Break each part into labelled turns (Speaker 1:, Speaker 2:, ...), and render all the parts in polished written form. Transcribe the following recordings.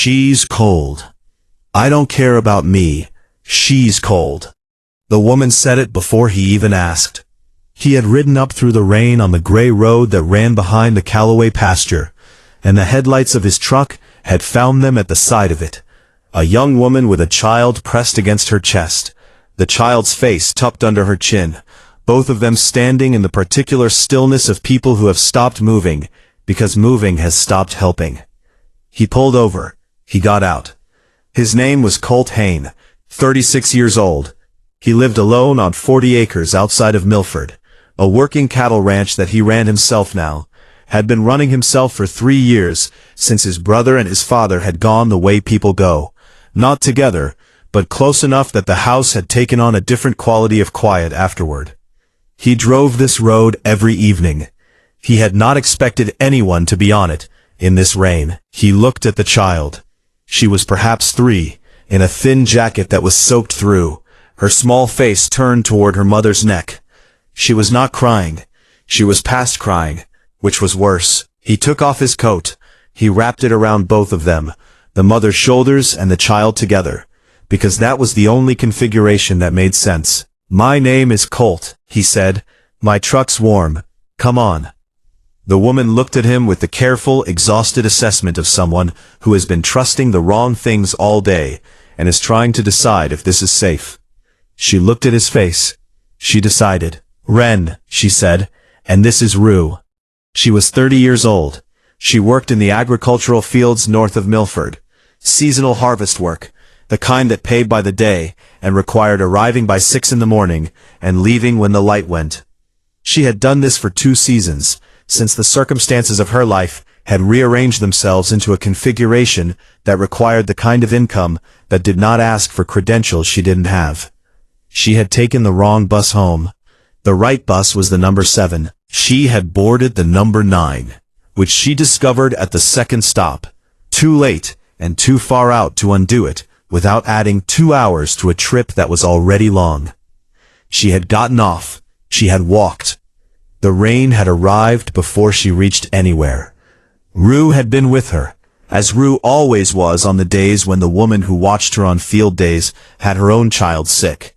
Speaker 1: She's cold. I don't care about me. She's cold. The woman said it before he even asked. He had ridden up through the rain on the gray road that ran behind the Cowboy pasture, and the headlights of his truck had found them at the side of it. A young woman with a child pressed against her chest, the child's face tucked under her chin, both of them standing in the particular stillness of people who have stopped moving, because moving has stopped helping. He pulled over. He got out. His name was Colt Hayne, 36 years old. He lived alone on 40 acres outside of Milford, a working cattle ranch that he ran himself now, had been running himself for 3 years, since his brother and his father had gone the way people go, not together, but close enough that the house had taken on a different quality of quiet afterward. He drove this road every evening. He had not expected anyone to be on it, in this rain. He looked at the child. She was perhaps 3, in a thin jacket that was soaked through, her small face turned toward her mother's neck. She was not crying. She was past crying, which was worse. He took off his coat. He wrapped it around both of them, the mother's shoulders and the child together, because that was the only configuration that made sense. "My name is Colt," he said. "My truck's warm. Come on." The woman looked at him with the careful, exhausted assessment of someone who has been trusting the wrong things all day and is trying to decide if this is safe. She looked at his face. She decided. "Ren," she said, "and this is Rue." She was 30 years old. She worked in the agricultural fields north of Milford. Seasonal harvest work, the kind that paid by the day and required arriving by 6 in the morning and leaving when the light went. She had done this for 2 seasons, since the circumstances of her life had rearranged themselves into a configuration that required the kind of income that did not ask for credentials she didn't have. She had taken the wrong bus home. The right bus was the number 7. She had boarded the number 9, which she discovered at the second stop, too late and too far out to undo it, without adding 2 hours to a trip that was already long. She had gotten off. She had walked. The rain had arrived before she reached anywhere. Rue had been with her, as Rue always was on the days when the woman who watched her on field days had her own child sick.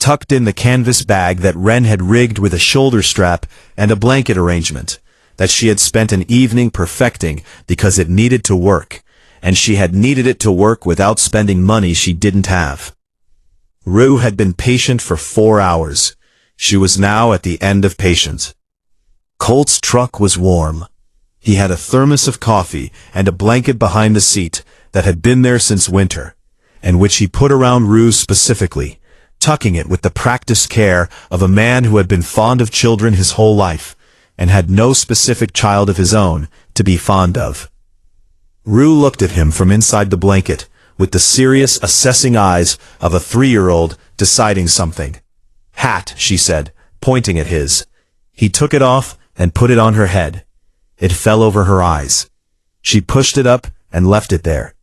Speaker 1: Tucked in the canvas bag that Ren had rigged with a shoulder strap and a blanket arrangement, that she had spent an evening perfecting because it needed to work, and she had needed it to work without spending money she didn't have. Rue had been patient for 4 hours. She was now at the end of patience. Colt's truck was warm. He had a thermos of coffee and a blanket behind the seat that had been there since winter, and which he put around Rue specifically, tucking it with the practiced care of a man who had been fond of children his whole life, and had no specific child of his own to be fond of. Rue looked at him from inside the blanket, with the serious, assessing eyes of a 3-year-old deciding something. "Hat," she said, pointing at his. He took it off and put it on her head. It fell over her eyes. She pushed it up and left it there.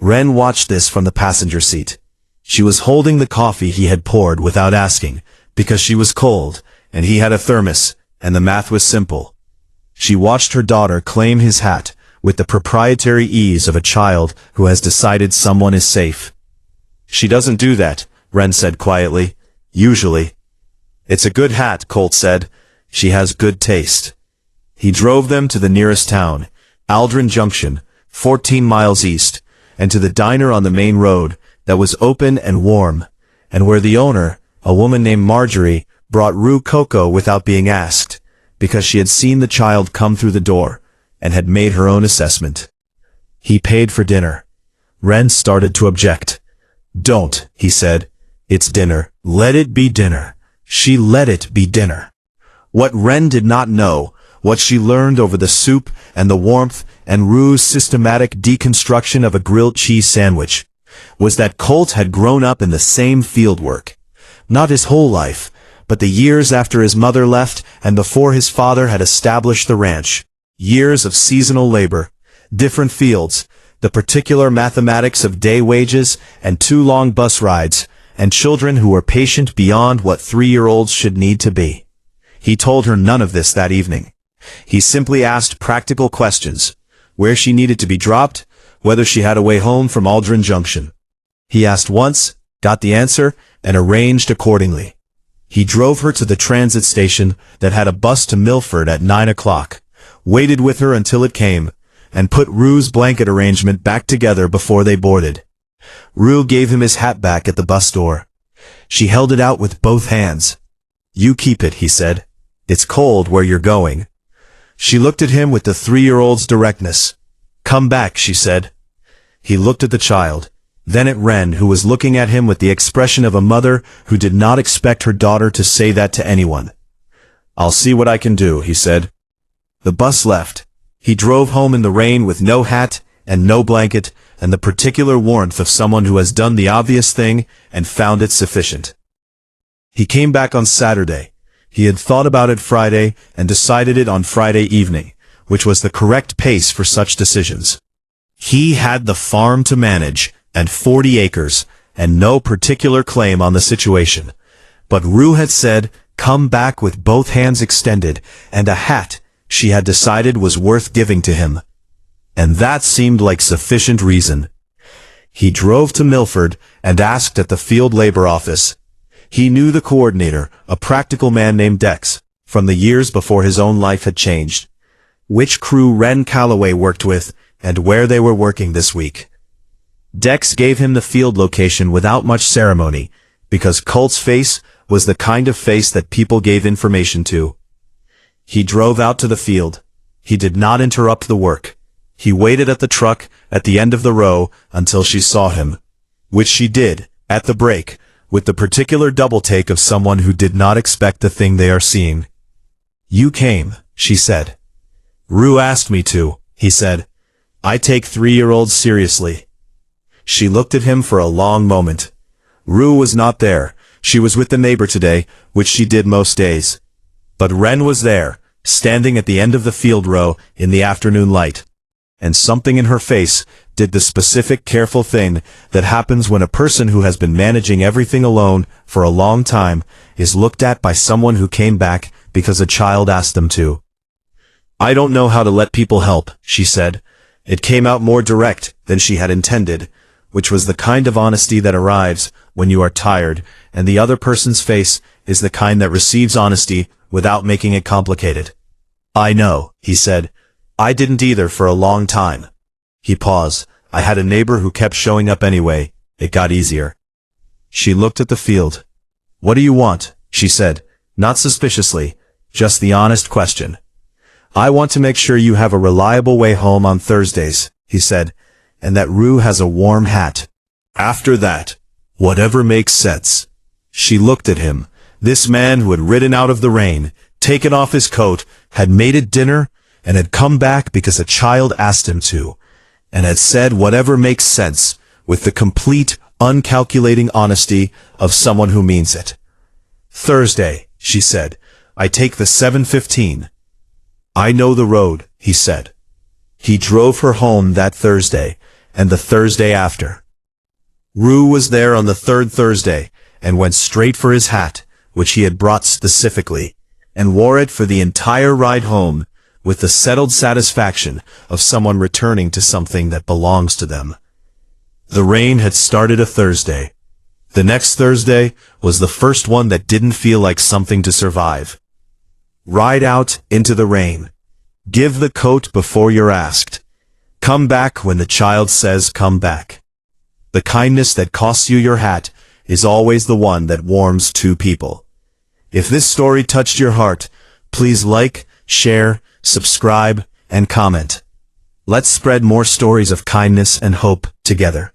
Speaker 1: Ren watched this from the passenger seat. She was holding the coffee he had poured without asking, because she was cold, and he had a thermos, and the math was simple. She watched her daughter claim his hat, with the proprietary ease of a child who has decided someone is safe. "She doesn't do that," Ren said quietly. "Usually." "It's a good hat," Colt said. "She has good taste." He drove them to the nearest town, Aldrin Junction, 14 miles east, and to the diner on the main road that was open and warm, and where the owner, a woman named Marjorie, brought Rue cocoa without being asked, because she had seen the child come through the door, and had made her own assessment. He paid for dinner. Ren started to object. "Don't," he said. "It's dinner. Let it be dinner." She let it be dinner. What Ren did not know, what she learned over the soup and the warmth and Rue's systematic deconstruction of a grilled cheese sandwich, was that Colt had grown up in the same field work. Not his whole life, but the years after his mother left and before his father had established the ranch. Years of seasonal labor, different fields, the particular mathematics of day wages and 2 long bus rides, and children who were patient beyond what 3-year-olds should need to be. He told her none of this that evening. He simply asked practical questions: where she needed to be dropped, whether she had a way home from Aldrin Junction. He asked once, got the answer, and arranged accordingly. He drove her to the transit station that had a bus to Milford at 9 o'clock, waited with her until it came, and put Rue's blanket arrangement back together before they boarded. Rue gave him his hat back at the bus door. She held it out with both hands. "You keep it," he said. "It's cold where you're going." She looked at him with the 3-year-old's directness. "Come back," she said. He looked at the child, then at Wren, who was looking at him with the expression of a mother who did not expect her daughter to say that to anyone. "I'll see what I can do," he said. The bus left. He drove home in the rain with no hat and no blanket, and the particular warmth of someone who has done the obvious thing and found it sufficient. He came back on Saturday. He had thought about it Friday and decided it on Friday evening, which was the correct pace for such decisions. He had the farm to manage, and 40 acres, and no particular claim on the situation. But Rue had said, come back with both hands extended, and a hat she had decided was worth giving to him. And that seemed like sufficient reason. He drove to Milford and asked at the field labor office. He knew the coordinator, a practical man named Dex, from the years before his own life had changed. Which crew Wren Calloway worked with, and where they were working this week. Dex gave him the field location without much ceremony, because Colt's face was the kind of face that people gave information to. He drove out to the field. He did not interrupt the work. He waited at the truck at the end of the row until she saw him, which she did, at the break, with the particular double take of someone who did not expect the thing they are seeing. "You came," she said. "Rue asked me to," he said. "I take 3-year-olds seriously." She looked at him for a long moment. Rue was not there. She was with the neighbor today, which she did most days. But Wren was there, standing at the end of the field row in the afternoon light. And something in her face did the specific careful thing that happens when a person who has been managing everything alone for a long time is looked at by someone who came back because a child asked them to. "I don't know how to let people help," she said. It came out more direct than she had intended, which was the kind of honesty that arrives when you are tired, and the other person's face is the kind that receives honesty without making it complicated. "I know," he said. "I didn't either for a long time." He paused. "I had a neighbor who kept showing up anyway. It got easier." She looked at the field. "What do you want?" she said, not suspiciously, just the honest question. "I want to make sure you have a reliable way home on Thursdays," he said, "and that Rue has a warm hat. After that, whatever makes sense." She looked at him, this man who had ridden out of the rain, taken off his coat, had made it dinner, and had come back because a child asked him to, and had said whatever makes sense with the complete, uncalculating honesty of someone who means it. "Thursday," she said. "I take the 7:15. "I know the road," he said. He drove her home that Thursday, and the Thursday after. Rue was there on the third Thursday, and went straight for his hat, which he had brought specifically, and wore it for the entire ride home, with the settled satisfaction of someone returning to something that belongs to them. The rain had started a Thursday. The next Thursday was the first one that didn't feel like something to survive. Ride out into the rain. Give the coat before you're asked. Come back when the child says come back. The kindness that costs you your hat is always the one that warms two people. If this story touched your heart, please like, share, subscribe, and comment. Let's spread more stories of kindness and hope together.